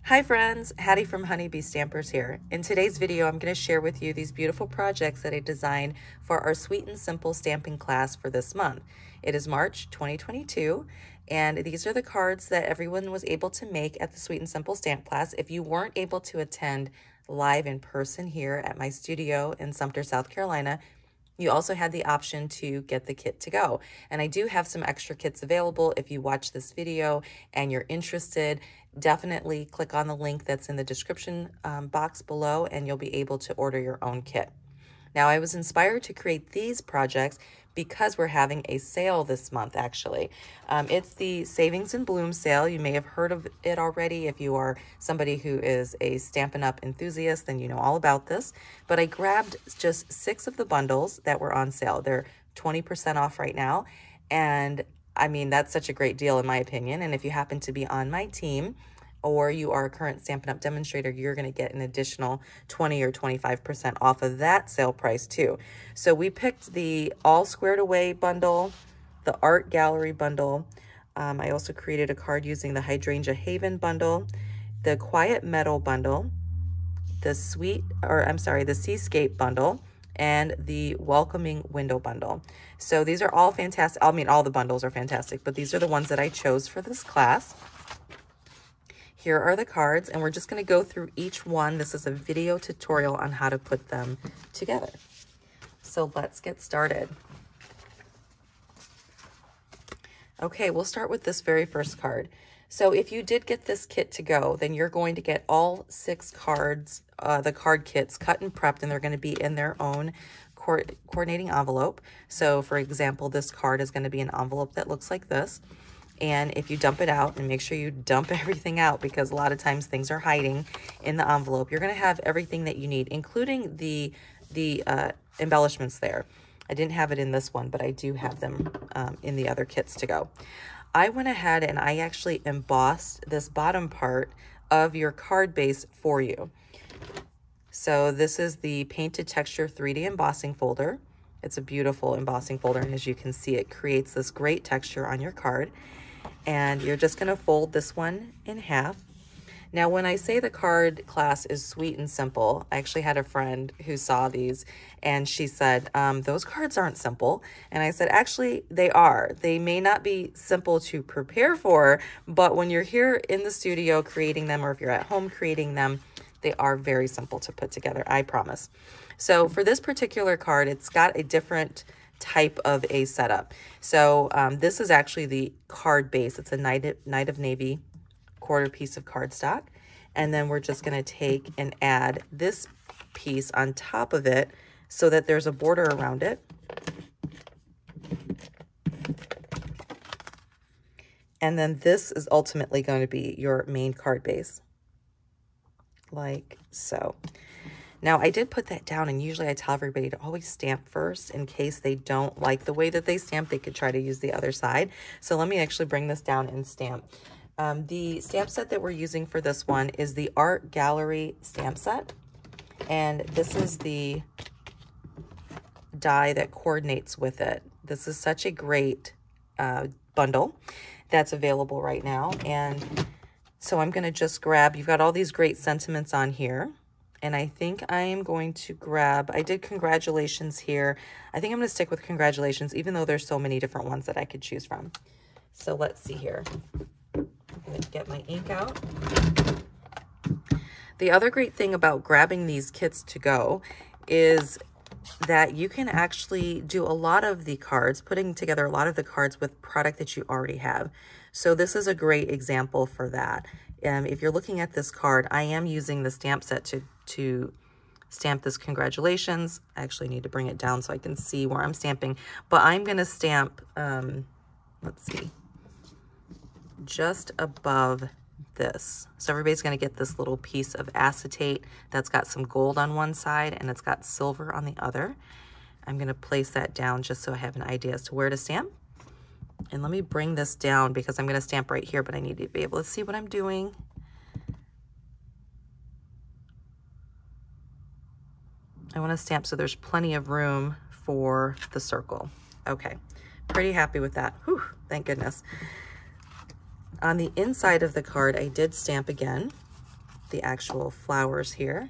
Hi friends, Hattie from Honeybee Stampers here. In today's video, I'm going to share with you these beautiful projects that I designed for our Sweet and Simple stamping class for this month. It is March 2022, and these are the cards that everyone was able to make at the Sweet and Simple stamp class. If you weren't able to attend live in person here at my studio in Sumter, South Carolina, you also had the option to get the kit to go. And I do have some extra kits available. If you watch this video and you're interested, definitely click on the link that's in the description box below and you'll be able to order your own kit. Now, I was inspired to create these projects because we're having a sale this month, actually. It's the Savings and Bloom sale. You may have heard of it already. If you are somebody who is a Stampin' Up! Enthusiast, then you know all about this. But I grabbed just 6 of the bundles that were on sale. They're 20% off right now. And I mean, that's such a great deal in my opinion. And if you happen to be on my team, or you are a current Stampin' Up! Demonstrator, you're going to get an additional 20 or 25% off of that sale price too. So we picked the All Squared Away bundle, the Art Gallery bundle. I also created a card using the Hydrangea Haven bundle, the Quiet Meadow bundle, the Seascape bundle, and the Welcoming Window bundle. So these are all fantastic. I mean, all the bundles are fantastic, but these are the ones that I chose for this class. Here are the cards, and we're just going to go through each one. This is a video tutorial on how to put them together. So let's get started. Okay, we'll start with this very first card. So if you did get this kit to go, then you're going to get all 6 cards, the card kits cut and prepped, and they're going to be in their own coordinating envelope. So for example, this card is going to be an envelope that looks like this. And if you dump it out, and make sure you dump everything out because a lot of times things are hiding in the envelope, you're going to have everything that you need, including the embellishments there. I didn't have it in this one, but I do have them in the other kits to go. I went ahead and I actually embossed this bottom part of your card base for you. So this is the Painted Texture 3D embossing folder. It's a beautiful embossing folder, and as you can see, it creates this great texture on your card. And you're just going to fold this one in half. Now, when I say the card class is sweet and simple, I actually had a friend who saw these and she said, those cards aren't simple. And I said, actually, they are. They may not be simple to prepare for, but when you're here in the studio creating them, or if you're at home creating them, they are very simple to put together, I promise. So for this particular card, it's got a different type of a setup. So this is actually the card base. It's a Night of Navy quarter piece of cardstock. And then we're just going to take and add this piece on top of it so that there's a border around it. And then this is ultimately going to be your main card base, like so. Now, I did put that down, and usually I tell everybody to always stamp first in case they don't like the way that they stamp. They could try to use the other side. So let me actually bring this down and stamp. The stamp set that we're using for this one is the Art Gallery stamp set. And this is the die that coordinates with it. This is such a great bundle that's available right now. And so I'm going to just grab, you've got all these great sentiments on here. And I think I am going to grab, I did congratulations here. I think I'm going to stick with congratulations, even though there's so many different ones that I could choose from. So let's see here. I'm going to get my ink out. The other great thing about grabbing these kits to go is that you can actually do a lot of the cards, putting together a lot of the cards with product that you already have. So this is a great example for that. If you're looking at this card, I am using the stamp set to stamp this congratulations. I actually need to bring it down so I can see where I'm stamping. But I'm going to stamp, let's see, just above this. So everybody's going to get this little piece of acetate that's got some gold on one side and it's got silver on the other. I'm going to place that down just so I have an idea as to where to stamp. And let me bring this down because I'm going to stamp right here, but I need to be able to see what I'm doing. I want to stamp so there's plenty of room for the circle. Okay, pretty happy with that. Whew, thank goodness. On the inside of the card, I did stamp again. the actual flowers here.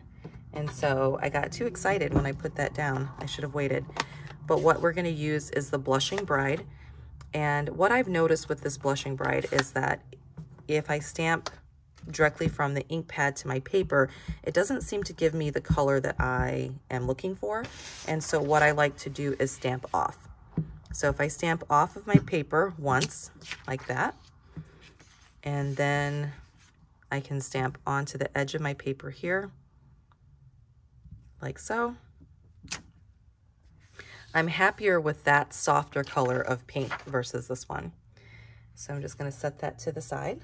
And so I got too excited when I put that down. I should have waited. But what we're gonna use is the Blushing Bride. And what I've noticed with this Blushing Bride is that if I stamp directly from the ink pad to my paper, it doesn't seem to give me the color that I am looking for. And so what I like to do is stamp off. So if I stamp off of my paper once, like that, and then I can stamp onto the edge of my paper here, like so. I'm happier with that softer color of pink versus this one. So I'm just gonna set that to the side.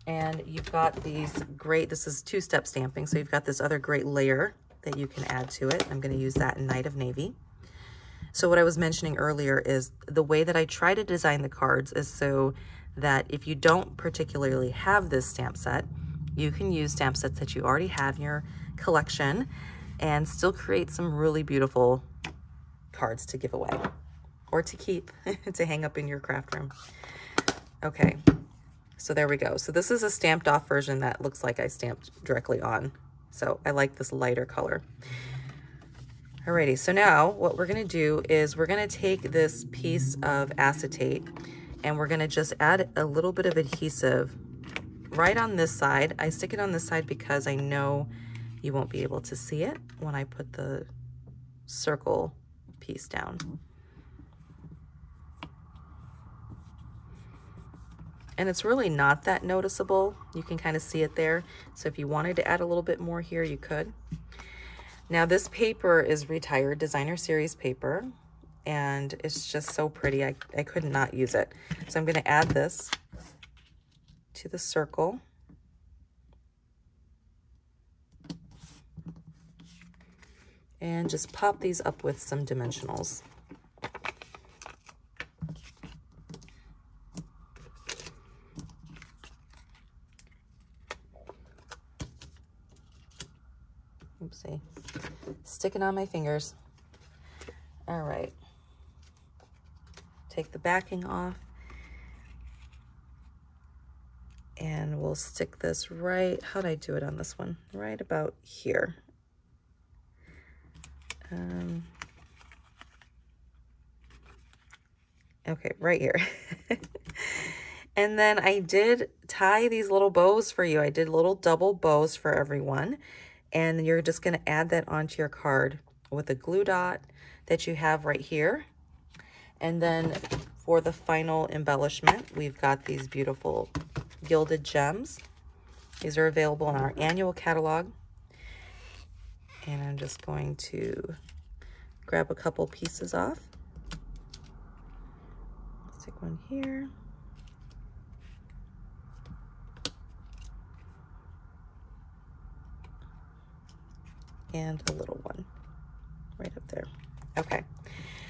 And you've got these great, this is two-step stamping, so you've got this other great layer that you can add to it. I'm gonna use that in Night of Navy. So what I was mentioning earlier is the way that I try to design the cards is so that if you don't particularly have this stamp set, you can use stamp sets that you already have in your collection and still create some really beautiful cards to give away or to keep to hang up in your craft room. Okay, so there we go. So this is a stamped off version that looks like I stamped directly on. So I like this lighter color. Alrighty, so now what we're gonna do is we're gonna take this piece of acetate and we're gonna just add a little bit of adhesive right on this side. I stick it on this side because I know you won't be able to see it when I put the circle piece down. And it's really not that noticeable. You can kind of see it there. So if you wanted to add a little bit more here, you could. Now this paper is retired designer series paper and it's just so pretty. I could not use it. So I'm gonna add this to the circle. And just pop these up with some dimensionals. Oopsie. Sticking on my fingers. All right. Take the backing off. And we'll stick this right, how'd I do it on this one? Right about here. Okay, right here. And then I did tie these little bows for you. I did little double bows for everyone. And you're just gonna add that onto your card with a glue dot that you have right here. And then for the final embellishment, we've got these beautiful Gilded Gems. These are available in our annual catalog. And I'm just going to grab a couple pieces off. Stick one here. And a little one right up there. Okay,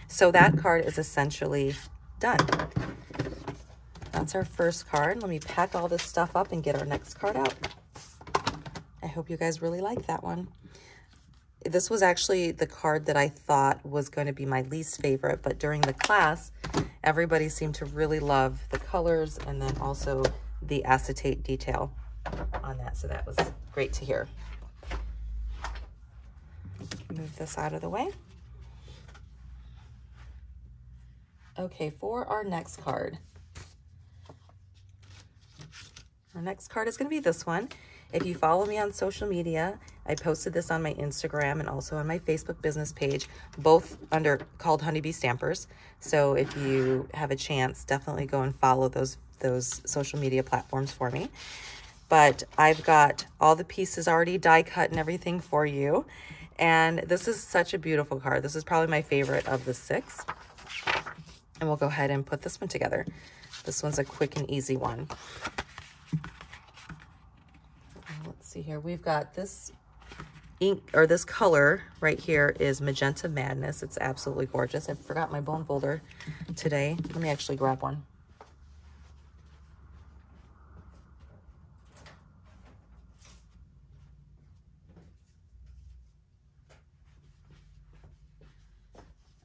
so that card is essentially done. That's our first card. Let me pack all this stuff up and get our next card out. I hope you guys really like that one. This was actually the card that I thought was going to be my least favorite, but during the class, everybody seemed to really love the colors and then also the acetate detail on that. So that was great to hear. Move this out of the way. Okay, for our next card. Our next card is going to be this one. If you follow me on social media, I posted this on my Instagram and also on my Facebook business page, both under called Honeybee Stampers. So if you have a chance, definitely go and follow those social media platforms for me. But I've got all the pieces already die cut and everything for you. And this is such a beautiful card. This is probably my favorite of the 6. And we'll go ahead and put this one together. This one's a quick and easy one. Let's see here. We've got this ink, or this color right here is Magenta Madness. It's absolutely gorgeous. I forgot my bone folder today. Let me actually grab one.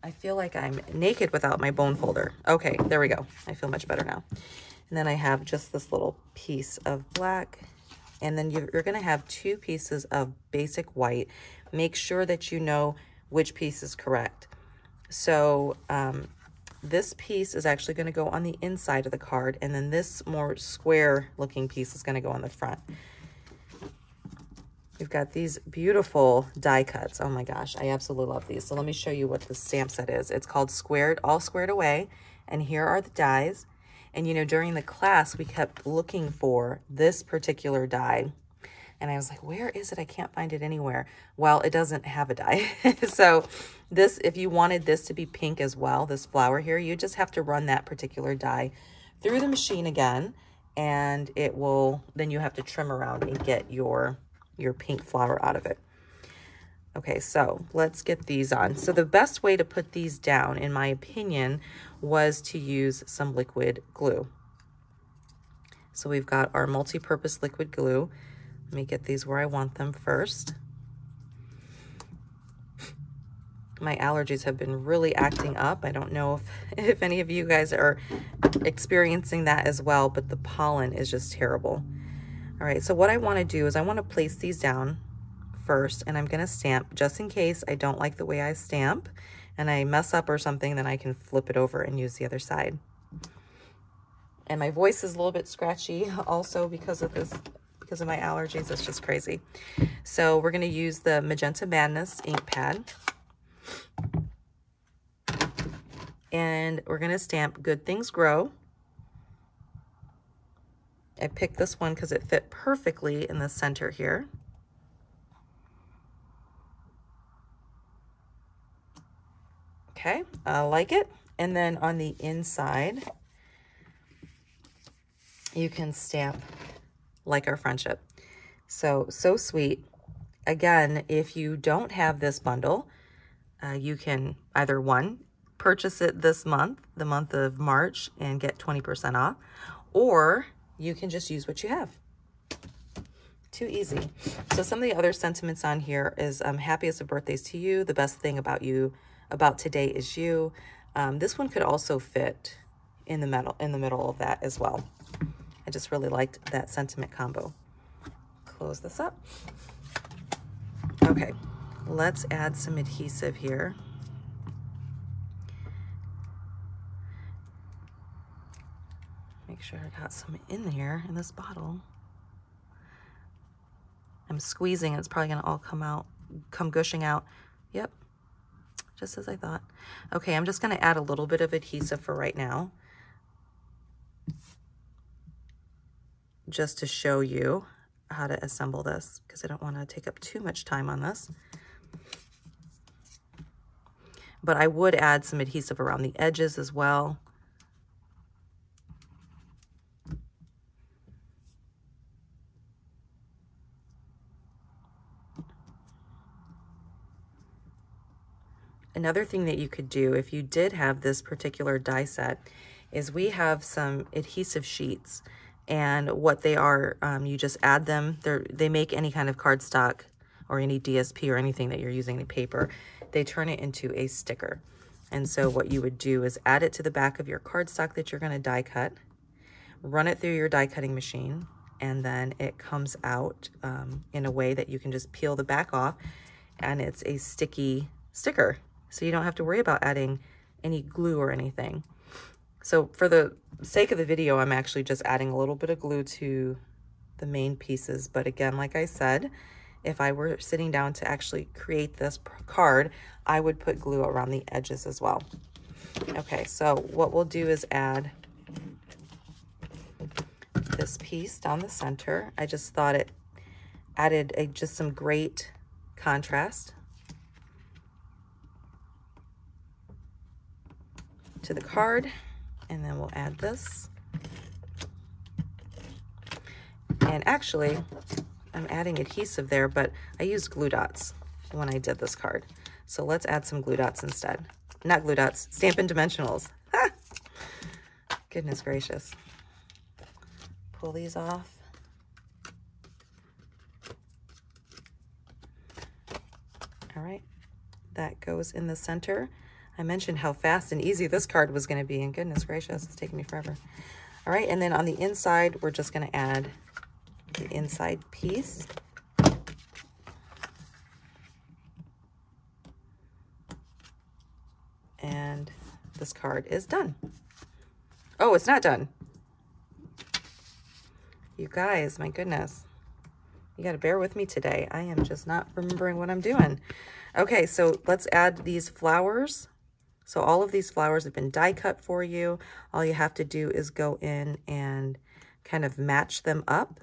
I feel like I'm naked without my bone folder. Okay, there we go. I feel much better now. And then I have just this little piece of black And then you're going to have 2 pieces of basic white. Make sure that you know which piece is correct. So this piece is actually going to go on the inside of the card, and then this more square looking piece is going to go on the front. We've got these beautiful die cuts. Oh my gosh, I absolutely love these. So let me show you what the stamp set is. It's called Squared, All Squared Away, and here are the dies. And you know, during the class, we kept looking for this particular die. And I was like, where is it? I can't find it anywhere. Well, it doesn't have a die. So this, if you wanted this to be pink as well, this flower here, you just have to run that particular die through the machine again, and it will, then you have to trim around and get your pink flower out of it. Okay, so let's get these on. So the best way to put these down, in my opinion, was to use some liquid glue. So we've got our multi-purpose liquid glue. Let me get these where I want them first. My allergies have been really acting up. I don't know if any of you guys are experiencing that as well, but the pollen is just terrible. All right, so what I want to do is I want to place these down first, and I'm going to stamp just in case I don't like the way I stamp and I mess up or something, then I can flip it over and use the other side. And my voice is a little bit scratchy also because of this, because of my allergies. It's just crazy. So we're going to use the Magenta Madness ink pad, and we're going to stamp Good Things Grow. I picked this one because it fit perfectly in the center here. Okay, I like it. And then on the inside, you can stamp Like Our Friendship. So sweet. Again, if you don't have this bundle, you can either one, purchase it this month, the month of March, and get 20% off, or you can just use what you have. Too easy. So some of the other sentiments on here is happiest of birthdays to you. The best thing about you, about today is you. This one could also fit in the middle of that as well. I just really liked that sentiment combo. Close this up. Okay, let's add some adhesive here. Make sure I got some in here in this bottle. I'm squeezing, it's probably gonna all come gushing out. Yep, just as I thought. Okay, I'm just gonna add a little bit of adhesive for right now, just to show you how to assemble this, because I don't wanna take up too much time on this. But I would add some adhesive around the edges as well. Another thing that you could do if you did have this particular die set is we have some adhesive sheets, and what they are, you just add them. They make any kind of cardstock or any DSP or anything that you're using, any paper, they turn it into a sticker. And so what you would do is add it to the back of your cardstock that you're going to die cut, run it through your die cutting machine, and then it comes out in a way that you can just peel the back off, and it's a sticky sticker. So you don't have to worry about adding any glue or anything. So for the sake of the video, I'm actually just adding a little bit of glue to the main pieces. But again, like I said, if I were sitting down to actually create this card, I would put glue around the edges as well. Okay, so what we'll do is add this piece down the center. I just thought it added just some great contrast to the card. And then we'll add this. And actually, I'm adding adhesive there, but I used glue dots when I did this card. So let's add some glue dots instead. Not glue dots, Stampin' Dimensionals. Ah! Goodness gracious. Pull these off. All right, that goes in the center. I mentioned how fast and easy this card was going to be, and goodness gracious, it's taking me forever. All right, and then on the inside, we're just going to add the inside piece. And this card is done. Oh, it's not done. You guys, my goodness. You got to bear with me today. I am just not remembering what I'm doing. Okay, so let's add these flowers. So all of these flowers have been die cut for you. All you have to do is go in and kind of match them up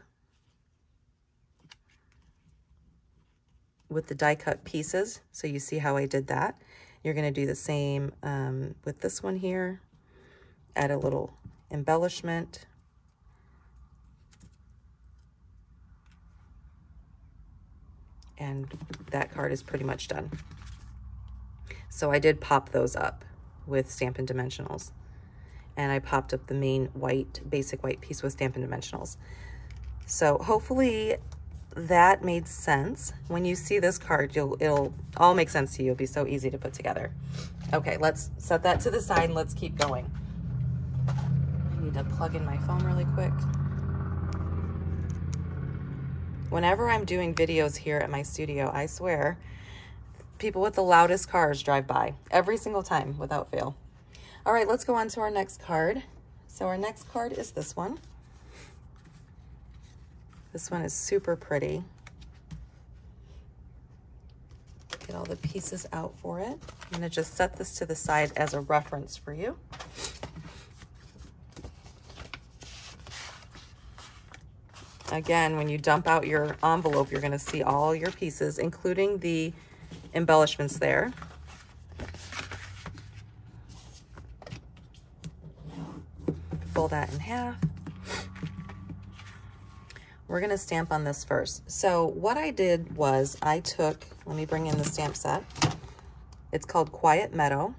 with the die cut pieces. So you see how I did that. You're going to do the same with this one here. Add a little embellishment. And that card is pretty much done. So I did pop those up with Stampin' Dimensionals. And I popped up the main white, basic white piece with Stampin' Dimensionals. So hopefully that made sense. When you see this card, it'll all make sense to you. It'll be so easy to put together. Okay, let's set that to the side and let's keep going. I need to plug in my phone really quick. Whenever I'm doing videos here at my studio, I swear, people with the loudest cars drive by every single time without fail. All right, let's go on to our next card. So our next card is this one. This one is super pretty. Get all the pieces out for it. I'm gonna just set this to the side as a reference for you. Again, when you dump out your envelope, you're gonna see all your pieces, including the embellishments there. Fold that in half. We're gonna stamp on this first. So what I did was I took, let me bring in the stamp set. It's called Quiet Meadow.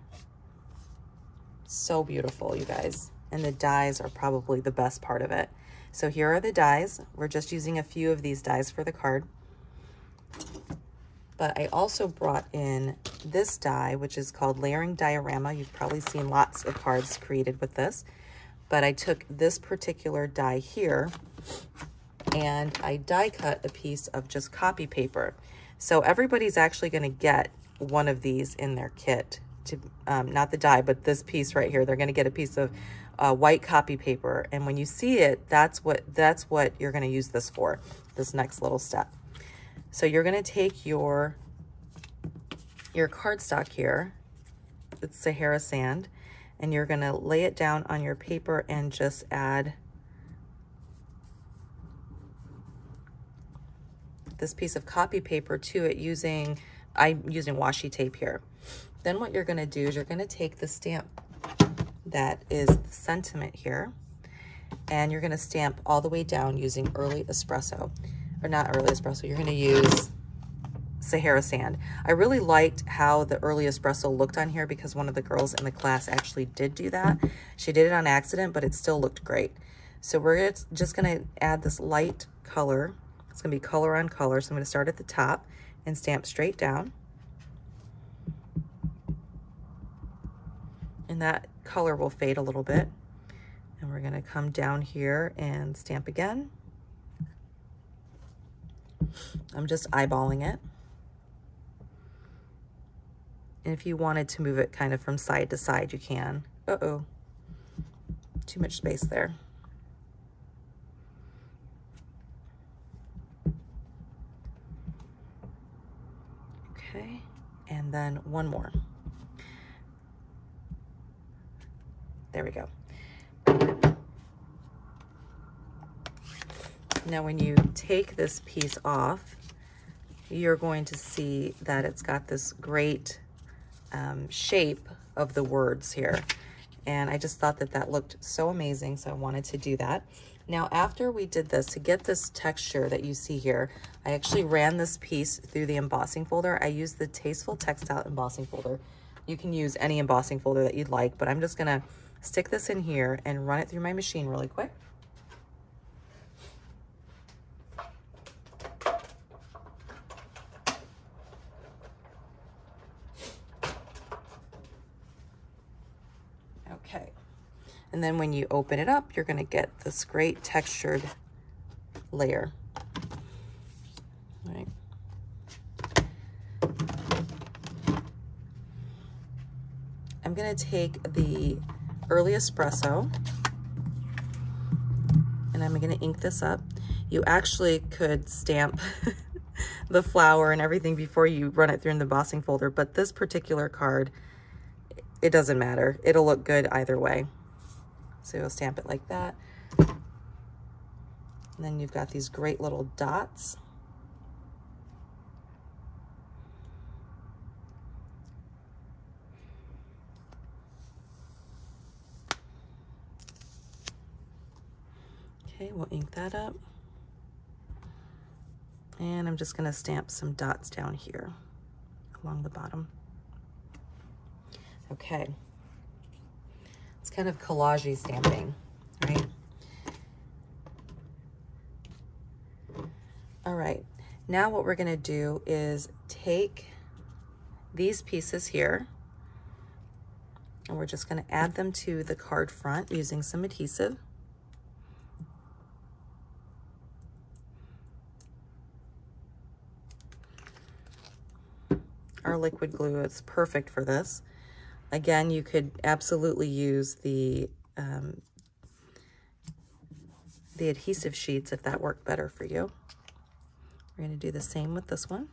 So beautiful, you guys. And the dies are probably the best part of it. So here are the dies. We're just using a few of these dies for the card. But I also brought in this die, which is called Layering Diorama. You've probably seen lots of cards created with this. But I took this particular die here and I die cut a piece of just copy paper. So everybody's actually gonna get one of these in their kit. Not the die, but this piece right here. They're gonna get a piece of white copy paper, and when you see it, that's what you're going to use this for, this next little step. So you're going to take your cardstock here, it's Sahara sand, and you're going to lay it down on your paper and just add this piece of copy paper to it I'm using washi tape here. Then what you're going to do is you're going to take the stamp that is the sentiment here, and you're going to stamp all the way down using early espresso, or not early espresso, you're going to use Sahara sand. I really liked how the early espresso looked on here because one of the girls in the class actually did do that. She did it on accident, but it still looked great. So we're just going to add this light color. It's going to be color on color. So I'm going to start at the top and stamp straight down. And that color will fade a little bit. And we're going to come down here and stamp again. I'm just eyeballing it. And if you wanted to move it kind of from side to side, you can. Uh-oh, too much space there. Okay, and then one more. There we go. Now when you take this piece off, you're going to see that it's got this great shape of the words here. And I just thought that that looked so amazing, so I wanted to do that. Now after we did this, to get this texture that you see here, I actually ran this piece through the embossing folder. I used the Tasteful Textile embossing folder. You can use any embossing folder that you'd like, but I'm just gonna stick this in here and run it through my machine really quick. Okay, and then when you open it up, you're gonna get this great textured layer. I'm gonna take the Early Espresso and I'm gonna ink this up. You actually could stamp the flower and everything before you run it through in the embossing folder, but this particular card, it doesn't matter. It'll look good either way. So you'll stamp it like that. And then you've got these great little dots. Okay, we'll ink that up. And I'm just gonna stamp some dots down here along the bottom. Okay. It's kind of collage-y stamping, right? All right, now what we're gonna do is take these pieces here and we're just gonna add them to the card front using some adhesive. Our liquid glue is perfect for this. Again, you could absolutely use the adhesive sheets if that worked better for you. We're going to do the same with this one.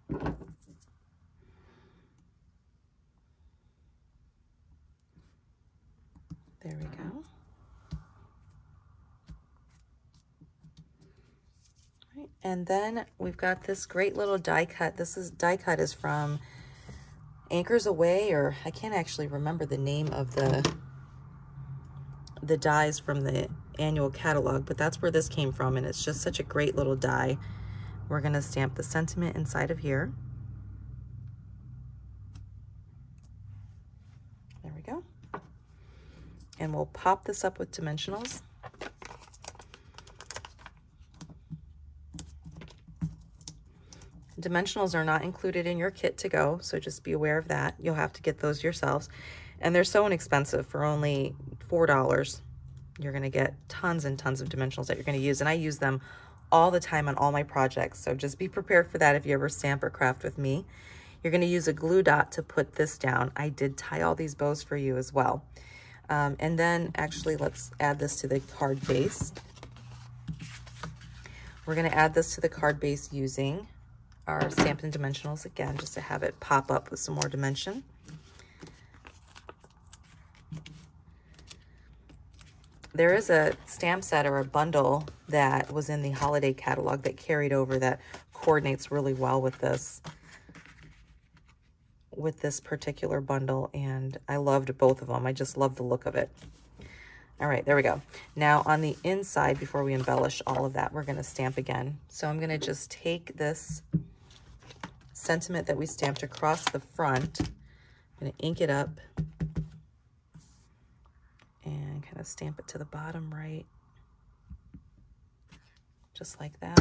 There we go. Right. And then we've got this great little die cut. Die cut is from Anchors Away, or I can't actually remember the name of the dies from the annual catalog, but that's where this came from, and it's just such a great little die. We're going to stamp the sentiment inside of here. There we go. And we'll pop this up with dimensionals. Dimensionals are not included in your kit to go, so just be aware of that. You'll have to get those yourselves. And they're so inexpensive. For only $4, you're gonna get tons and tons of dimensionals that you're gonna use. And I use them all the time on all my projects. So just be prepared for that if you ever stamp or craft with me. You're gonna use a glue dot to put this down. I did tie all these bows for you as well. And then actually let's add this to the card base. We're gonna add this to the card base using our Stampin' Dimensionals again, just to have it pop up with some more dimension. There is a stamp set or a bundle that was in the holiday catalog that carried over that coordinates really well with this particular bundle, and I loved both of them. I just love the look of it. All right, there we go. Now on the inside, before we embellish all of that, we're gonna stamp again. So I'm gonna just take this sentiment that we stamped across the front, I'm gonna ink it up and kind of stamp it to the bottom right, just like that.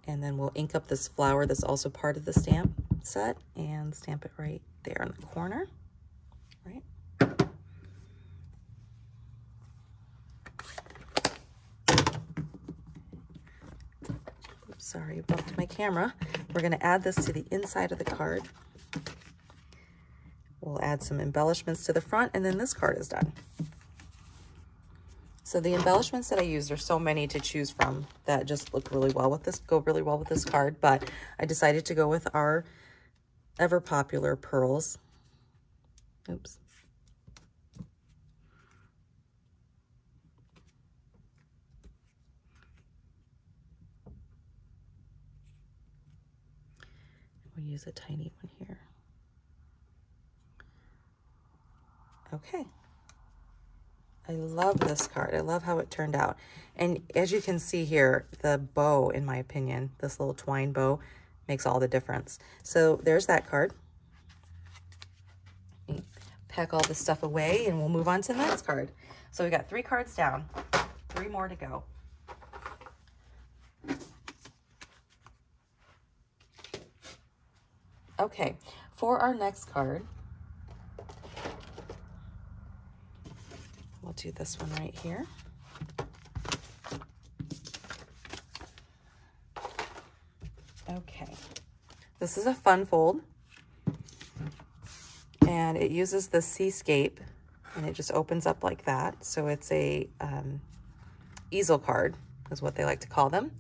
And then we'll ink up this flower that's also part of the stamp set and stamp it right there in the corner, right? Oops, sorry, bumped my camera. We're gonna add this to the inside of the card. We'll add some embellishments to the front, and then this card is done. So the embellishments that I use, there's so many to choose from that just look really well with this, go really well with this card, but I decided to go with our ever popular pearls. Oops. We'll use a tiny one here. Okay. I love this card. I love how it turned out. And as you can see here, the bow, in my opinion, this little twine bow, makes all the difference. So there's that card. Pack all this stuff away and we'll move on to the next card. So we got 3 cards down, 3 more to go. Okay, for our next card, we'll do this one right here. Okay, this is a fun fold, and it uses the Seascape, and it just opens up like that. So it's a easel card is what they like to call them.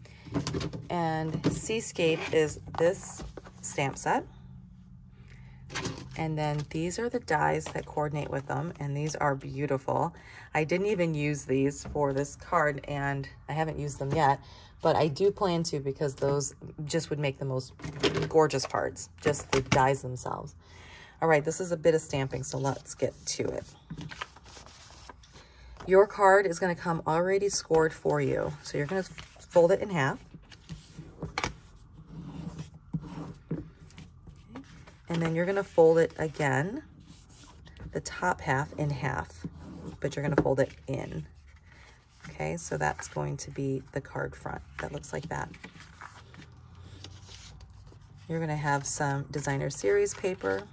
And Seascape is this stamp set. And then these are the dies that coordinate with them, and these are beautiful. I didn't even use these for this card, and I haven't used them yet, but I do plan to, because those just would make the most gorgeous cards, just the dies themselves. All right, this is a bit of stamping, so let's get to it. Your card is going to come already scored for you. So you're going to fold it in half. And then you're going to fold it again, the top half in half, but you're going to fold it in. Okay, so that's going to be the card front. That looks like that. You're going to have some designer series paper.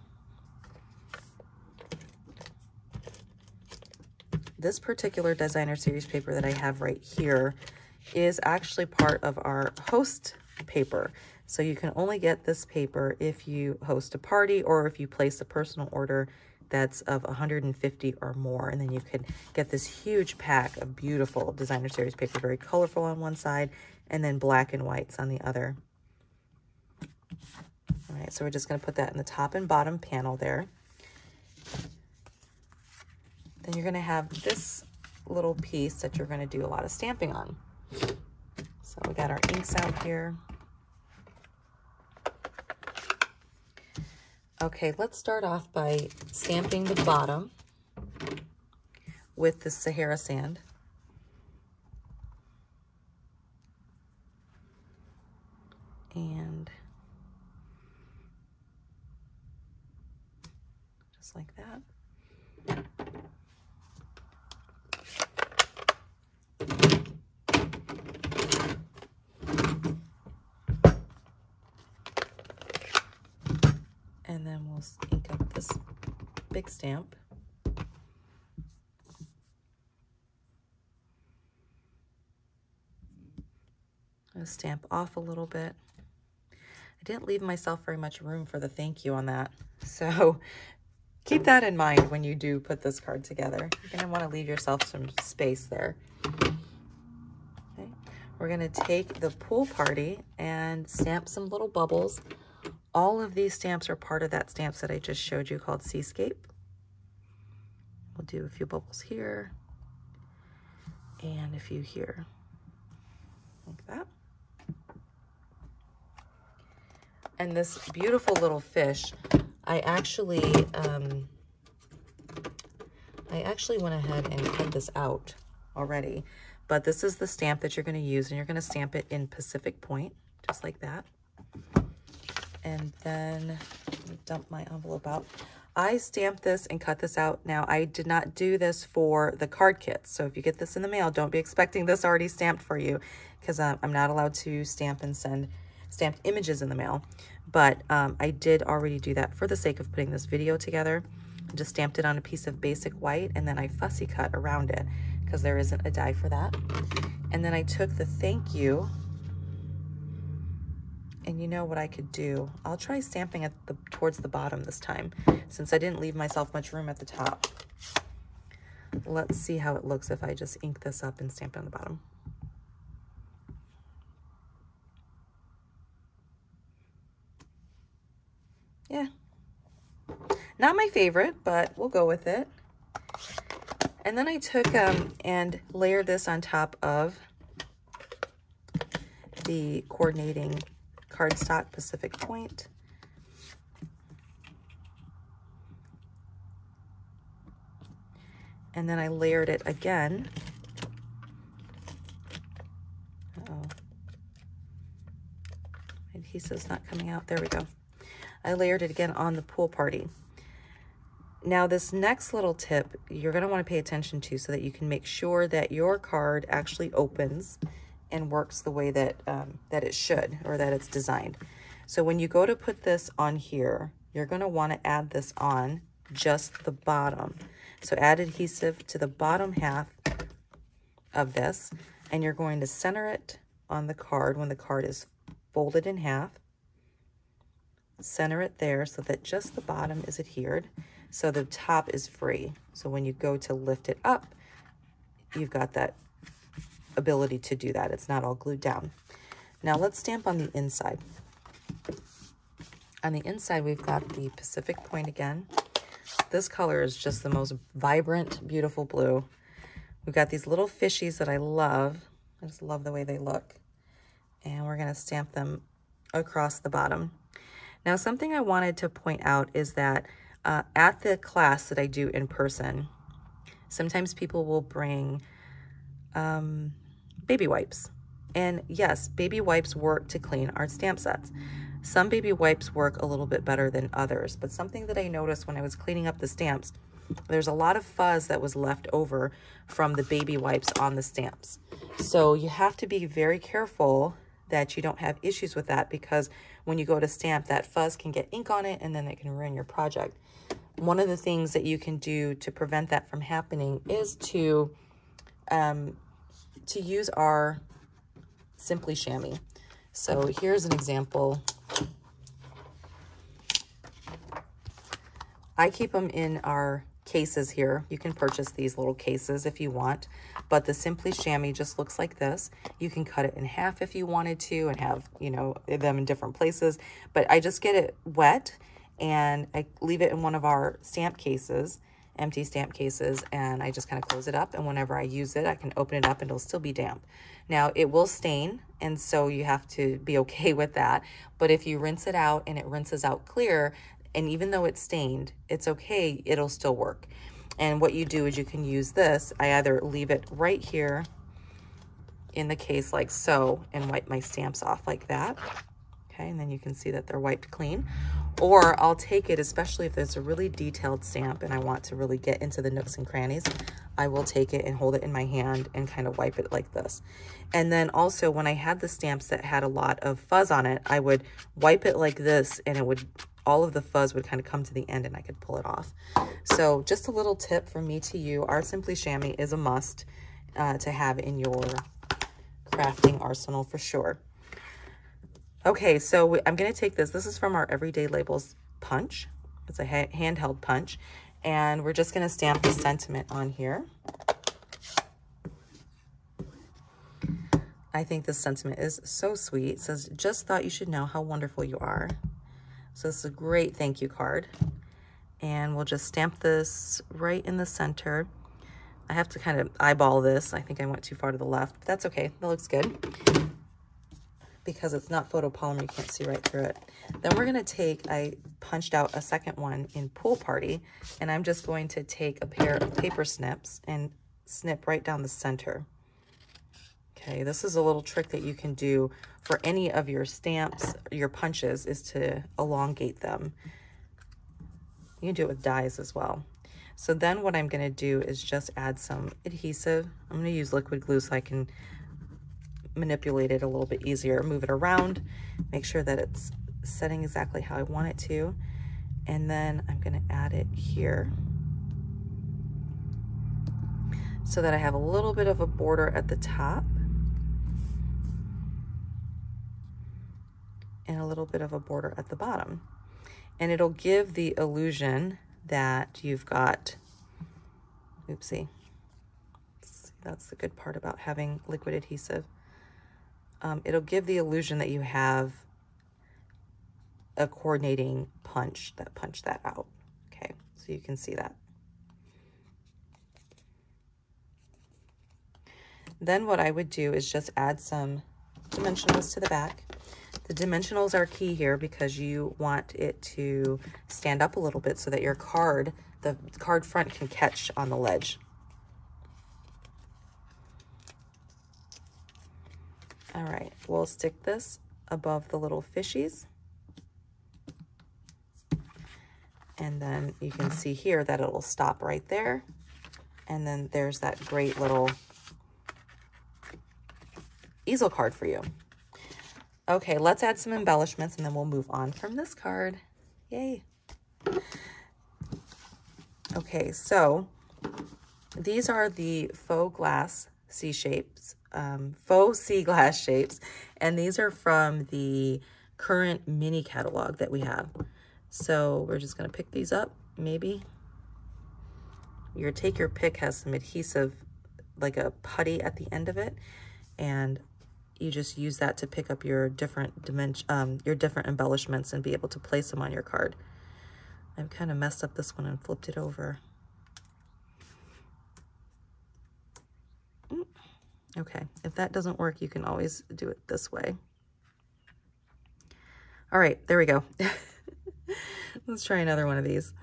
This particular designer series paper that I have right here is actually part of our host paper. So you can only get this paper if you host a party or if you place a personal order that's of 150 or more. And then you can get this huge pack of beautiful designer series paper, very colorful on one side and then black and whites on the other. All right, so we're just going to put that in the top and bottom panel there. Then you're going to have this little piece that you're going to do a lot of stamping on. So we got our inks out here. Okay, let's start off by stamping the bottom with the Sahara sand. And just like that. And then we'll ink up this big stamp. I'll stamp off a little bit. I didn't leave myself very much room for the thank you on that. So keep that in mind when you do put this card together. You're going to want to leave yourself some space there. Okay. We're going to take the pool party and stamp some little bubbles. All of these stamps are part of that stamp set I just showed you called Seascape. We'll do a few bubbles here and a few here, like that. And this beautiful little fish, I actually went ahead and cut this out already, but this is the stamp that you're going to use, and you're going to stamp it in Pacific Point, just like that. And then dump my envelope out. I stamped this and cut this out. Now, I did not do this for the card kits. So if you get this in the mail, don't be expecting this already stamped for you, because I'm not allowed to stamp and send stamped images in the mail. But I did already do that for the sake of putting this video together. I just stamped it on a piece of basic white, and then I fussy cut around it because there isn't a die for that. And then I took the thank you. And you know what I could do? I'll try stamping at towards the bottom this time, since I didn't leave myself much room at the top. Let's see how it looks if I just ink this up and stamp it on the bottom. Yeah. Not my favorite, but we'll go with it. And then I took and layered this on top of the coordinating cardstock Pacific Point. And then I layered it again. Uh-oh. Adhesive's not coming out. There we go. I layered it again on the pool party. Now this next little tip you're going to want to pay attention to, so that you can make sure that your card actually opens and works the way that that it should, or that it's designed. So when you go to put this on here, you're going to want to add this on just the bottom. So add adhesive to the bottom half of this, and you're going to center it on the card when the card is folded in half. center it there so that just the bottom is adhered, so the top is free. So when you go to lift it up, you've got that ability to do that. It's not all glued down. Now let's stamp on the inside. On the inside, we've got the Pacific Point again. This color is just the most vibrant, beautiful blue. We've got these little fishies that I love. I just love the way they look. And we're gonna stamp them across the bottom. Now, something I wanted to point out is that at the class that I do in person, sometimes people will bring baby wipes. And yes, baby wipes work to clean our stamp sets. Some baby wipes work a little bit better than others, but something that I noticed when I was cleaning up the stamps, there's a lot of fuzz that was left over from the baby wipes on the stamps. So you have to be very careful that you don't have issues with that, because when you go to stamp, that fuzz can get ink on it and then it can ruin your project. One of the things that you can do to prevent that from happening is to use our Simply Chamois. So here's an example. I keep them in our cases here. You can purchase these little cases if you want, but the Simply Chamois just looks like this. You can cut it in half if you wanted to and have, you know, them in different places, but I just get it wet and I leave it in one of our stamp cases, empty stamp cases, and I just kind of close it up, and whenever I use it, I can open it up and it'll still be damp. Now, it will stain, and so you have to be okay with that, but if you rinse it out and it rinses out clear, and even though it's stained, it's okay, it'll still work. And what you do is you can use this. I either leave it right here in the case like so and wipe my stamps off like that. Okay, and then you can see that they're wiped clean. Or I'll take it, especially if there's a really detailed stamp and I want to really get into the nooks and crannies, I will take it and hold it in my hand and kind of wipe it like this. And then also when I had the stamps that had a lot of fuzz on it, I would wipe it like this and it would, all of the fuzz would kind of come to the end and I could pull it off. So just a little tip from me to you, our Simply Chamois is a must to have in your crafting arsenal for sure. Okay, so I'm going to take this. This is from our Everyday Labels punch. It's a handheld punch. And we're just going to stamp the sentiment on here. I think this sentiment is so sweet. It says, just thought you should know how wonderful you are. So this is a great thank you card. And we'll just stamp this right in the center. I have to kind of eyeball this. I think I went too far to the left, but that's okay. That looks good. Because it's not photopolymer, you can't see right through it. Then we're gonna take, I punched out a second one in Pool Party, and I'm just going to take a pair of paper snips and snip right down the center. Okay, this is a little trick that you can do for any of your stamps, your punches, is to elongate them. You can do it with dies as well. So then what I'm gonna do is just add some adhesive. I'm gonna use liquid glue so I can manipulate it a little bit easier, move it around, make sure that it's setting exactly how I want it to, and then I'm going to add it here so that I have a little bit of a border at the top and a little bit of a border at the bottom, and it'll give the illusion that you've got, oopsie, see, that's the good part about having liquid adhesive. It'll give the illusion that you have a coordinating punch that out. Okay, so you can see that. Then what I would do is just add some dimensionals to the back. The dimensionals are key here because you want it to stand up a little bit so that your card, the card front, can catch on the ledge. All right, we'll stick this above the little fishies. And then you can see here that it will stop right there. And then there's that great little easel card for you. Okay, let's add some embellishments and then we'll move on from this card. Yay. Okay, so these are the faux glass C shapes. Faux sea glass shapes, and these are from the current mini catalog that we have. So we're just going to pick these up, maybe. Your Take Your Pick has some adhesive, like a putty at the end of it, and you just use that to pick up your different your different embellishments and be able to place them on your card. I've kind of messed up this one and flipped it over. Okay, if that doesn't work, you can always do it this way. All right, there we go. Let's try another one of these.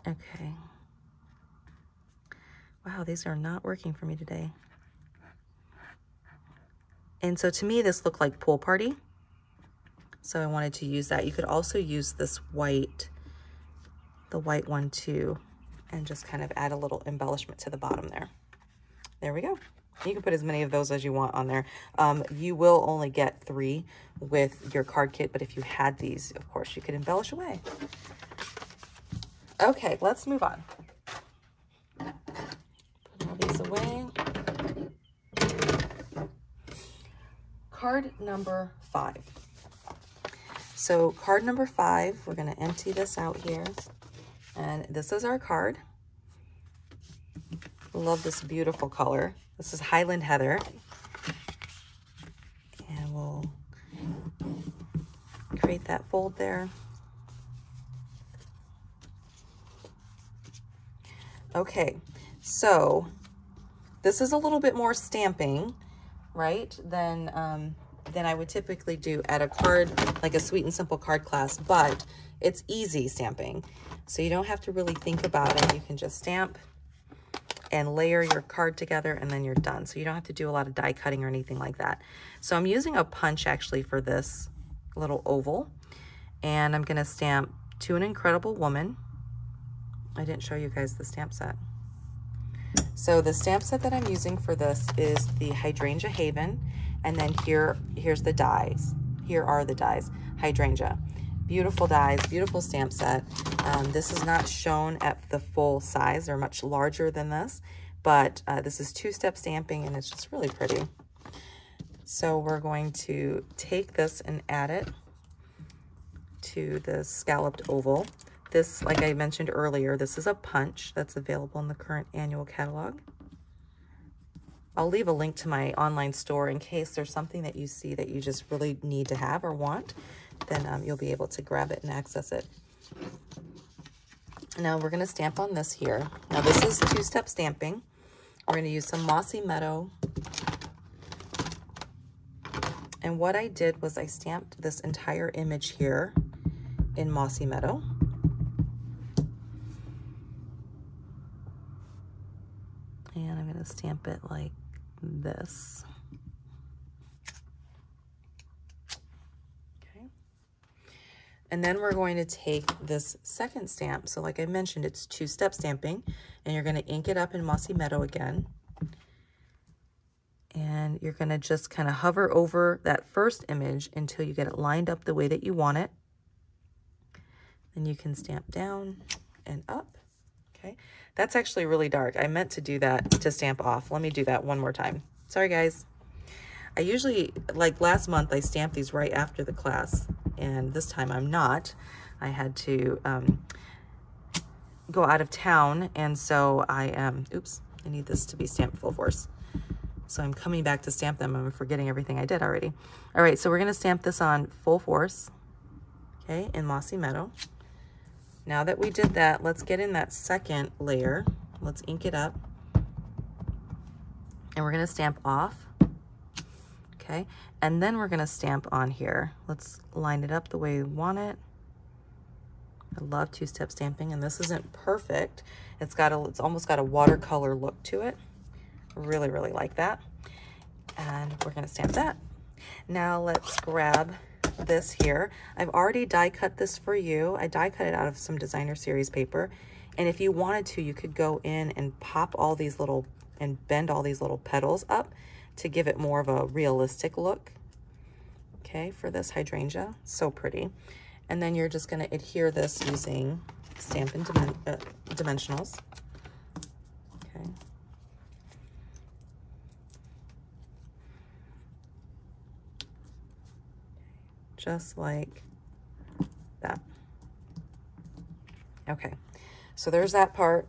Okay. Wow, these are not working for me today. And so to me, this looked like Pool Party. So I wanted to use that. You could also use this white, the white one too, and just kind of add a little embellishment to the bottom there. There we go. You can put as many of those as you want on there. You will only get 3 with your card kit, but if you had these, of course, you could embellish away. Okay, let's move on. Put all these away. Card number 5. So card number 5, we're going to empty this out here. And this is our card. Love this beautiful color. This is Highland Heather. And we'll create that fold there. Okay, so this is a little bit more stamping, right, than I would typically do at a card, like a Sweet and Simple card class, but it's easy stamping. So you don't have to really think about it. You can just stamp and layer your card together, and then you're done. So you don't have to do a lot of die cutting or anything like that. So I'm using a punch actually for this little oval, and I'm gonna stamp To an Incredible Woman. I didn't show you guys the stamp set. So the stamp set that I'm using for this is the Hydrangea Haven, and then here's the dies. Here are the dies. Hydrangea. Beautiful dies, beautiful stamp set. This is not shown at the full size. They're much larger than this, but this is 2-step stamping, and it's just really pretty. So we're going to take this and add it to the scalloped oval. This, like I mentioned earlier, this is a punch that's available in the current annual catalog. I'll leave a link to my online store in case there's something that you see that you just really need to have or want, then you'll be able to grab it and access it. Now we're gonna stamp on this here. Now this is 2-step stamping. We're gonna use some Mossy Meadow. And what I did was I stamped this entire image here in Mossy Meadow. And I'm gonna stamp it like this. Okay. And then we're going to take this second stamp. So like I mentioned, it's 2-step stamping, and you're gonna ink it up in Mossy Meadow again. And you're gonna just kind of hover over that first image until you get it lined up the way that you want it. Then you can stamp down and up. Okay, that's actually really dark. I meant to do that to stamp off. Let me do that one more time. Sorry, guys. I usually, like last month, I stamped these right after the class, and this time I'm not. I had to go out of town, and so I am, oops, I need this to be stamped full force. So I'm coming back to stamp them. I'm forgetting everything I did already. All right, so we're gonna stamp this on full force, okay, in Mossy Meadow. Now that we did that, let's get in that second layer. Let's ink it up. And we're gonna stamp off, okay? And then we're gonna stamp on here. Let's line it up the way we want it. I love 2-step stamping, and this isn't perfect. It's almost got a watercolor look to it. Really, really like that. And we're gonna stamp that. Now let's grab this here. I've already die cut this for you. I die cut it out of some designer series paper. And if you wanted to, you could go in and pop all these little, and bend all these little petals up to give it more of a realistic look. Okay, for this hydrangea, so pretty. And then you're just gonna adhere this using Stampin' Dimensionals. Okay. just like that. Okay, so there's that part.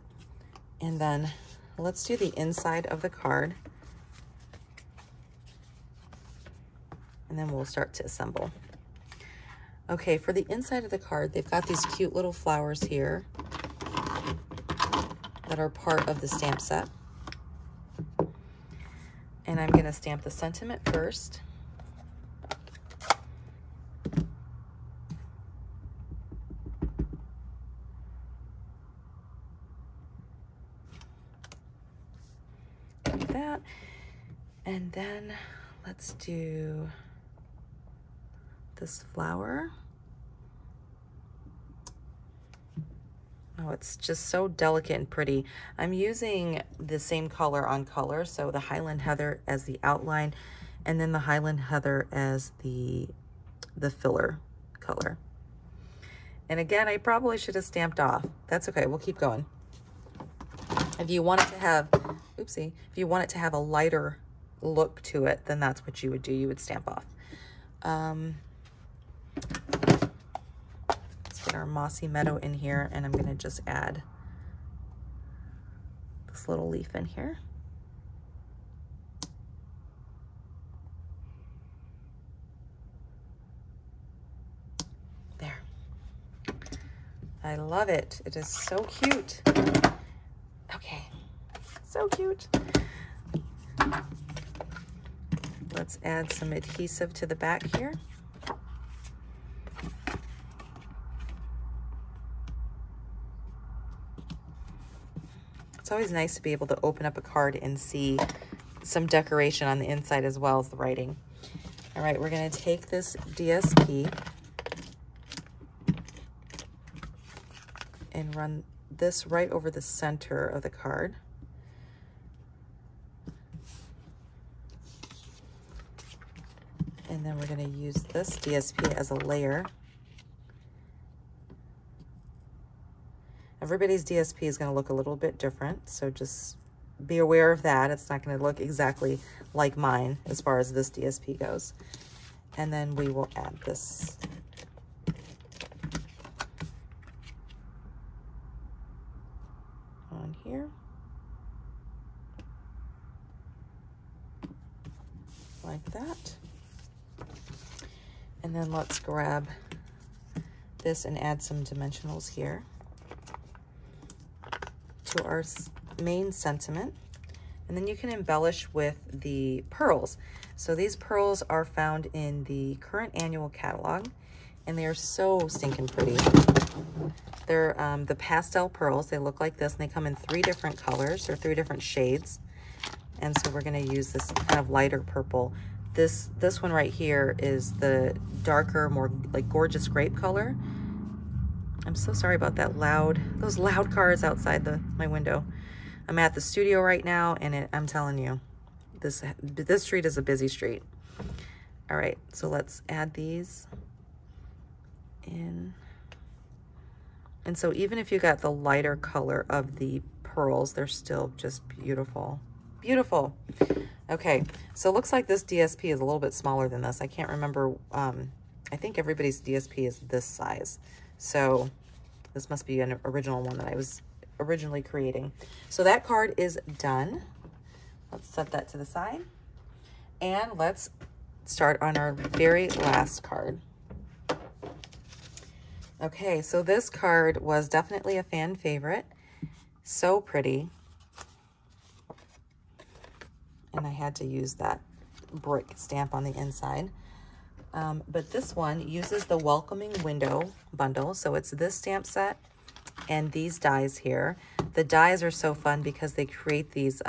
And then let's do the inside of the card. And then we'll start to assemble. Okay, for the inside of the card, they've got these cute little flowers here that are part of the stamp set. And I'm going to stamp the sentiment first. Like that. And then let's do this flower. Oh, it's just so delicate and pretty. I'm using the same color on color, so the Highland Heather as the outline, and then the Highland Heather as the filler color. And again, I probably should have stamped off. That's okay, we'll keep going. If you want it to have, oopsie, if you want it to have a lighter look to it, then that's what you would do. You would stamp off. Let's get our mossy meadow in here, and I'm going to just add this little leaf in here. There. I love it. It is so cute. Okay, so cute. Let's add some adhesive to the back here. It's always nice to be able to open up a card and see some decoration on the inside as well as the writing. All right, we're going to take this DSP and run this right over the center of the card. And then we're going to use this DSP as a layer. Everybody's DSP is going to look a little bit different, so just be aware of that. It's not going to look exactly like mine as far as this DSP goes. And then we will add this on here. Like that. And then let's grab this and add some dimensionals here to our main sentiment. And then you can embellish with the pearls. So these pearls are found in the current annual catalog, and they are so stinking pretty. They're the Pastel Pearls. They look like this, and they come in 3 different colors or 3 different shades. And so we're going to use this kind of lighter purple. This one right here is the darker, more like gorgeous grape color. I'm so sorry about that those loud cars outside my window. I'm at the studio right now, and I'm telling you, this street is a busy street. All right, so let's add these in. And so even if you got the lighter color of the pearls, they're still just beautiful. Beautiful. Okay, so it looks like this DSP is a little bit smaller than this. I can't remember. I think everybody's DSP is this size. So this must be an original one that I was originally creating. So that card is done. Let's set that to the side. And let's start on our very last card. Okay, so this card was definitely a fan favorite. So pretty. And I had to use that brick stamp on the inside. But this one uses the Welcoming Window bundle. So it's this stamp set and these dies here. The dies are so fun because they create these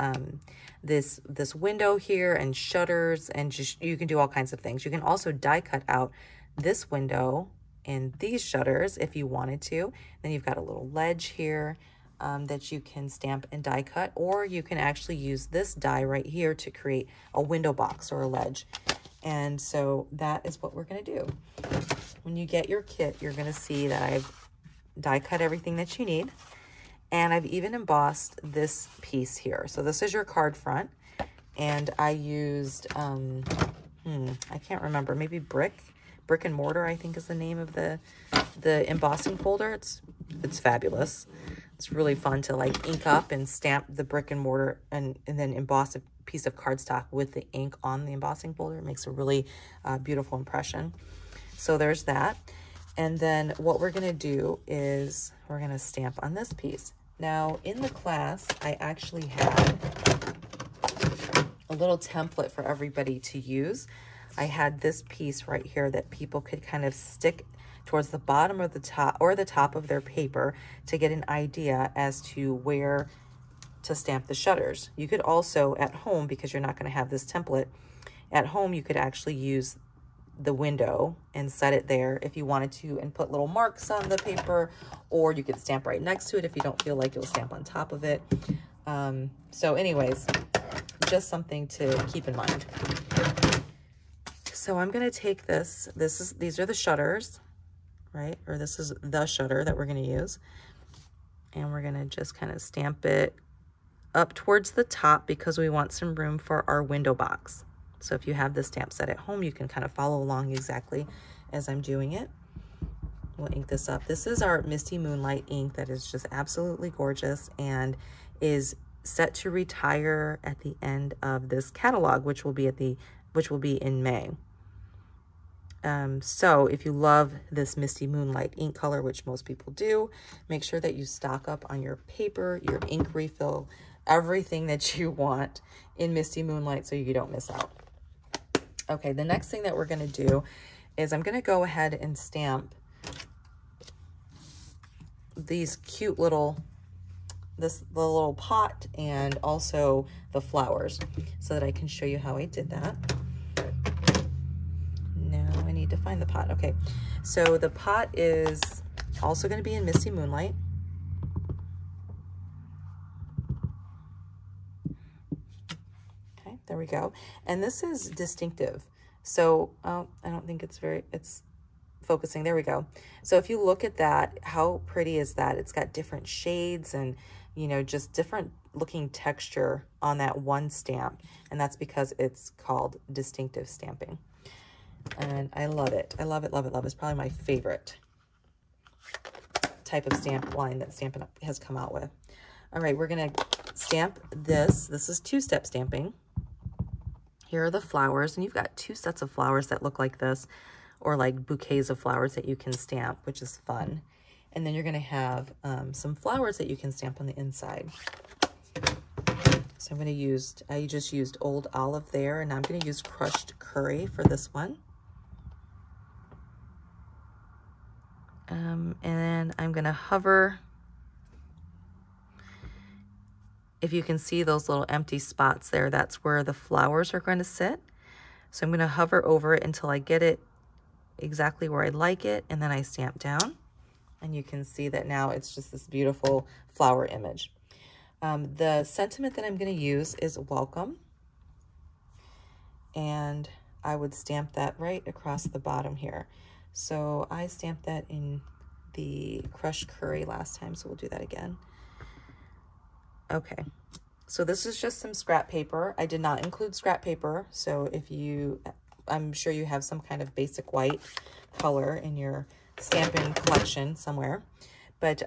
this window here and shutters, and just you can do all kinds of things. You can also die cut out this window and these shutters if you wanted to. Then you've got a little ledge here that you can stamp and die cut, or you can actually use this die right here to create a window box or a ledge. And so that is what we're going to do. When you get your kit, you're going to see that I've die cut everything that you need. And I've even embossed this piece here. So this is your card front. And I used, I can't remember, maybe brick. Brick and Mortar, I think is the name of the embossing folder. It's fabulous. It's really fun to like ink up and stamp the brick and mortar and then emboss a piece of cardstock with the ink on the embossing folder. It makes a really beautiful impression. So there's that. And then what we're going to do is we're going to stamp on this piece. Now in the class, I actually had a little template for everybody to use. I had this piece right here that people could kind of stick towards the bottom or the top of their paper to get an idea as to where to stamp the shutters. You could also at home, because you're not going to have this template at home, you could actually use the window and set it there if you wanted to and put little marks on the paper, or you could stamp right next to it if you don't feel like you'll stamp on top of it. So anyways, just something to keep in mind. So I'm going to take this. These are the shutters, right? Or this is the shutter that we're going to use. And we're going to just kind of stamp it up towards the top because we want some room for our window box. So if you have the stamp set at home, you can kind of follow along exactly as I'm doing it. We'll ink this up. This is our Misty Moonlight ink that is just absolutely gorgeous and is set to retire at the end of this catalog, which will be in May. So if you love this Misty Moonlight ink color, which most people do, make sure that you stock up on your paper, your ink refill, everything that you want in Misty Moonlight so you don't miss out. Okay, the next thing that we're going to do is I'm going to go ahead and stamp these cute little, the little pot and also the flowers so that I can show you how I did that. Now I need to find the pot. Okay, so the pot is also going to be in Misty Moonlight. There we go. And this is distinctive. So, I don't think it's focusing. There we go. So if you look at that, how pretty is that? It's got different shades and, you know, just different looking texture on that one stamp. And that's because it's called distinctive stamping. And I love it. I love it, love it, love it. It's probably my favorite type of stamp line that Stampin' Up has come out with. All right, we're going to stamp this. This is two-step stamping. Here are the flowers, and you've got two sets of flowers that look like this, or like bouquets of flowers that you can stamp, which is fun. And then you're going to have some flowers that you can stamp on the inside. So I'm going to use, I just used Old Olive there, and I'm going to use crushed curry for this one. And then I'm going to hover. If you can see those little empty spots there, that's where the flowers are going to sit. So I'm going to hover over it until I get it exactly where I like it, and then I stamp down. And you can see that now it's just this beautiful flower image. The sentiment that I'm going to use is welcome. And I would stamp that right across the bottom here. So I stamped that in the crushed curry last time, so we'll do that again. Okay, so this is just some scrap paper. I did not include scrap paper, so if you, I'm sure you have some kind of basic white color in your stamping collection somewhere, but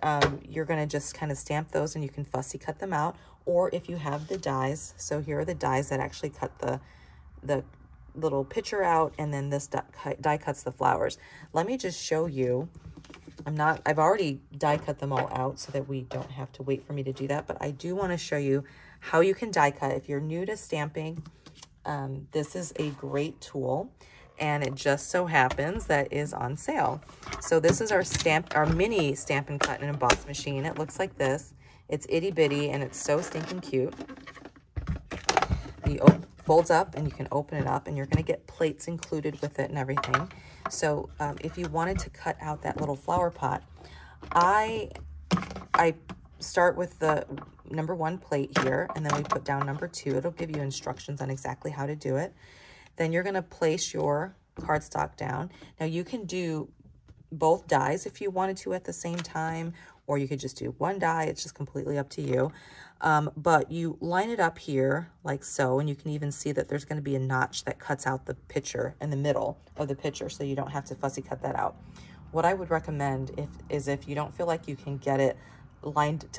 you're going to just kind of stamp those, and you can fussy cut them out, or if you have the dies. So here are the dies that actually cut the little picture out, and then this die cuts the flowers. Let me just show you. I've already die cut them all out so that we don't have to wait for me to do that, but I do want to show you how you can die cut. If you're new to stamping, this is a great tool, and it just so happens that is on sale. So this is our mini Stamp and Cut and Emboss machine. It looks like this. It's itty bitty, and it's so stinking cute. You folds up, and you can open it up, and you're going to get plates included with it and everything. So if you wanted to cut out that little flower pot, I start with the number 1 plate here, and then we put down number 2. It'll give you instructions on exactly how to do it. Then you're going to place your cardstock down. Now you can do both dies if you wanted to at the same time, or you could just do one die. It's just completely up to you. But you line it up here like so, and you can even see that there's going to be a notch that cuts out the picture in the middle of the picture, so you don't have to fussy cut that out. What I would recommend if you don't feel like you can get it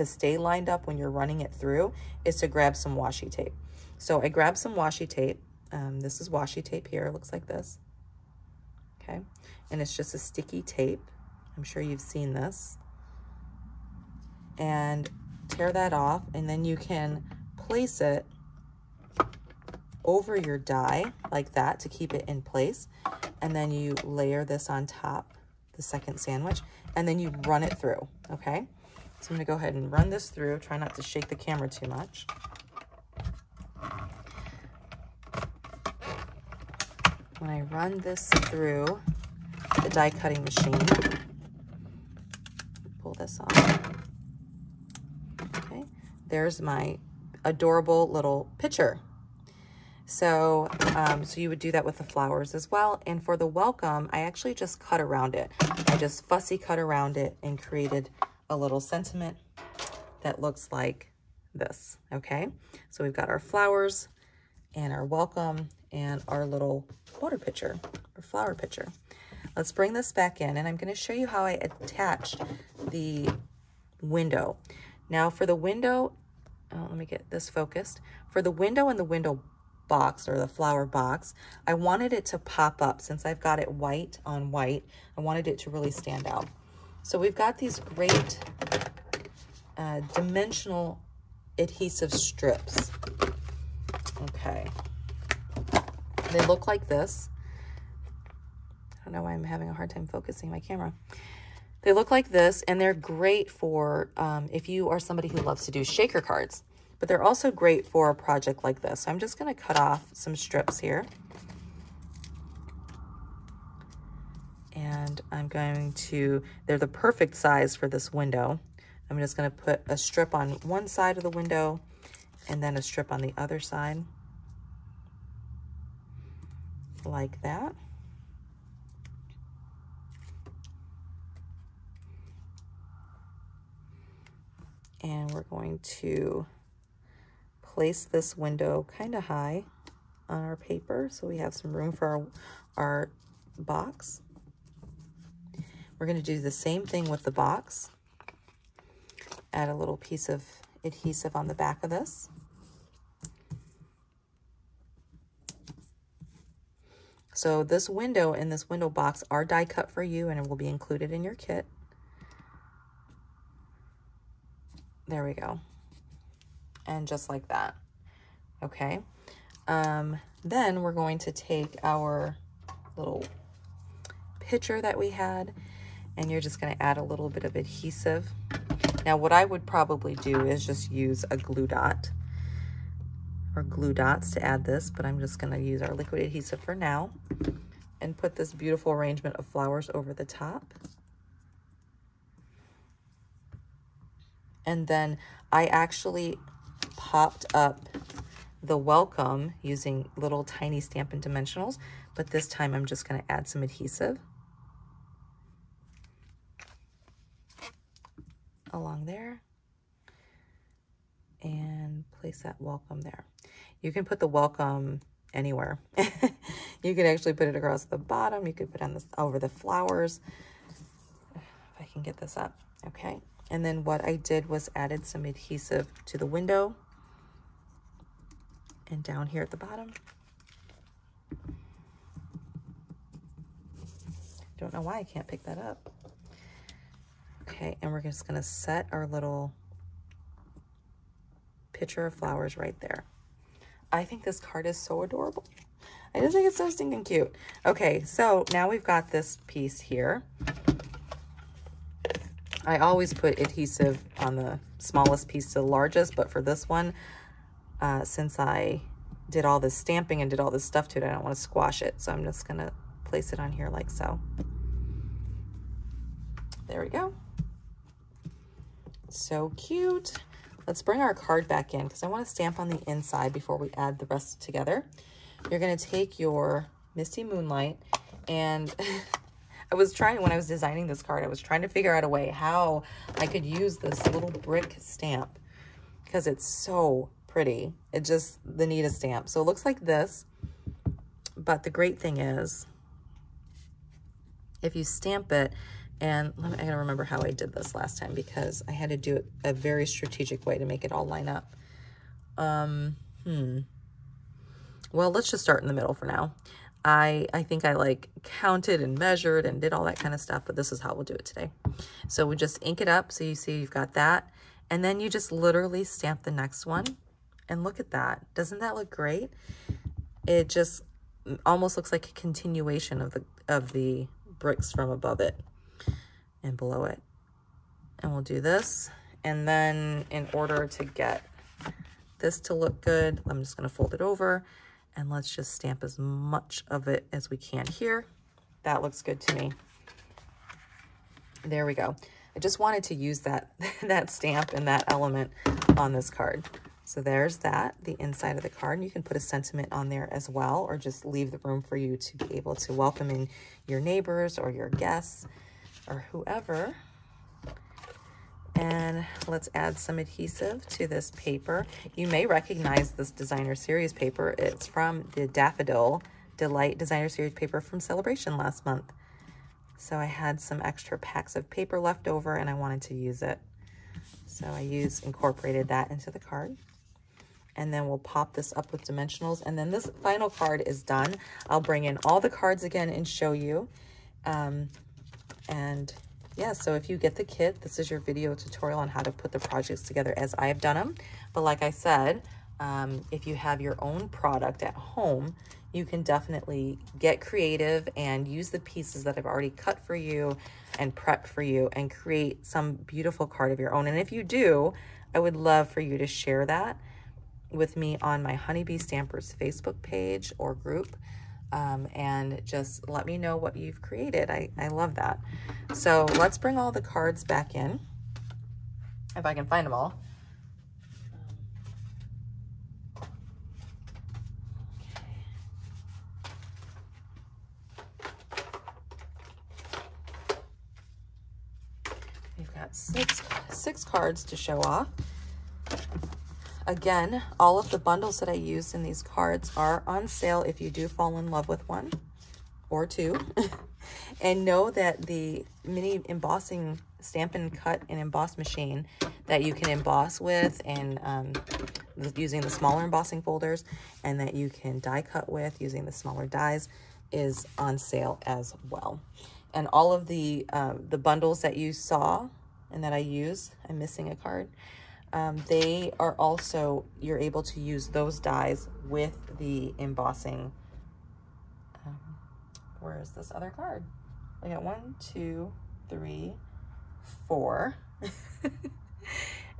stay lined up when you're running it through, is to grab some washi tape. So I grabbed some washi tape. This is washi tape here. It looks like this. Okay. And it's just a sticky tape. I'm sure you've seen this. And tear that off, and then you can place it over your die like that to keep it in place. And then you layer this on top, the second sandwich, and then you run it through, okay? So I'm gonna go ahead and run this through. Try not to shake the camera too much. When I run this through the die cutting machine, pull this off. Okay, there's my adorable little picture. So, so you would do that with the flowers as well. And for the welcome, I actually just cut around it. I just fussy cut around it and created a little sentiment that looks like this, okay? So we've got our flowers and our welcome and our little water pitcher or flower pitcher. Let's bring this back in, and I'm going to show you how I attached the window. Now for the window, let me get this focused. For the window and the window box or the flower box, I wanted it to pop up. Since I've got it white on white, I wanted it to really stand out. So we've got these great dimensional adhesive strips. Okay. They look like this. I don't know why I'm having a hard time focusing my camera. They look like this, and they're great for if you are somebody who loves to do shaker cards, but they're also great for a project like this. So I'm just going to cut off some strips here. And I'm going to, they're the perfect size for this window. I'm just going to put a strip on one side of the window and then a strip on the other side. Like that. And we're going to place this window kind of high on our paper so we have some room for our box. We're going to do the same thing with the box. Add a little piece of adhesive on the back of this. So this window and this window box are die cut for you, and it will be included in your kit. There we go. And just like that. Okay. Then we're going to take our little picture that we had, and you're just going to add a little bit of adhesive. Now, what I would probably do is just use a glue dot or glue dots to add this, but I'm just going to use our liquid adhesive for now and put this beautiful arrangement of flowers over the top. And then I actually popped up the welcome using little tiny Stampin' Dimensionals, but this time I'm just going to add some adhesive along there and place that welcome there. You can put the welcome anywhere. You could actually put it across the bottom. You could put on this over the flowers. If I can get this up. Okay. And then what I did was added some adhesive to the window and down here at the bottom. Don't know why I can't pick that up. Okay, and we're just gonna set our little picture of flowers right there. I think this card is so adorable. I just think it's so stinking cute. Okay, so now we've got this piece here. I always put adhesive on the smallest piece to the largest, but for this one, since I did all this stamping and did all this stuff to it, I don't want to squash it. So I'm just going to place it on here like so. There we go. So cute. Let's bring our card back in because I want to stamp on the inside before we add the rest together. You're going to take your Misty Moonlight, and I was trying, when I was designing this card, I was trying to figure out a way how I could use this little brick stamp because it's so pretty. It's just the neatest stamp. So it looks like this, but the great thing is if you stamp it, and I gotta remember how I did this last time because I had to do it a very strategic way to make it all line up. Well, let's just start in the middle for now. I think I like counted and measured and did all that kind of stuff, but this is how we'll do it today. So we just ink it up. So you see you've got that. And then you just literally stamp the next one. And look at that. Doesn't that look great? It just almost looks like a continuation of the bricks from above it and below it. And we'll do this. And then in order to get this to look good, I'm just going to fold it over. And let's just stamp as much of it as we can here. That looks good to me. There we go. I just wanted to use that, that stamp and that element on this card. So there's that, the inside of the card. And you can put a sentiment on there as well, or just leave the room for you to be able to welcome in your neighbors or your guests or whoever. And let's add some adhesive to this paper. You may recognize this designer series paper. It's from the Daffodil Delight designer series paper from Celebration last month. So I had some extra packs of paper left over and I wanted to use it. So I incorporated that into the card. And then we'll pop this up with dimensionals. And then this final card is done. I'll bring in all the cards again and show you. Yeah, so if you get the kit, this is your video tutorial on how to put the projects together as I've done them. But like I said, if you have your own product at home, you can definitely get creative and use the pieces that I've already cut for you and prepped for you and create some beautiful card of your own. And if you do, I would love for you to share that with me on my Honeybee Stampers Facebook page or group. And just let me know what you've created. I love that. So let's bring all the cards back in, if I can find them all. We've got six cards to show off. Again, all of the bundles that I used in these cards are on sale if you do fall in love with one or two. And know that the mini embossing Stampin' Cut and Emboss machine that you can emboss with and using the smaller embossing folders, and that you can die cut with using the smaller dies, is on sale as well. And all of the bundles that you saw and that I use, I'm missing a card, they are also, you're able to use those dies with the embossing. Where is this other card? I got 1, 2, 3, 4.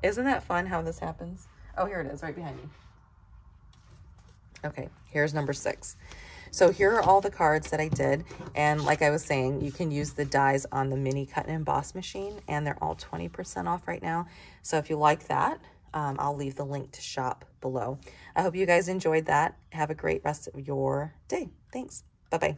Isn't that fun how this happens? Oh, here it is, right behind me. Okay, here's number 6. So here are all the cards that I did. And like I was saying, you can use the dies on the mini cut and emboss machine, and they're all 20% off right now. So if you like that, I'll leave the link to shop below. I hope you guys enjoyed that. Have a great rest of your day. Thanks. Bye-bye.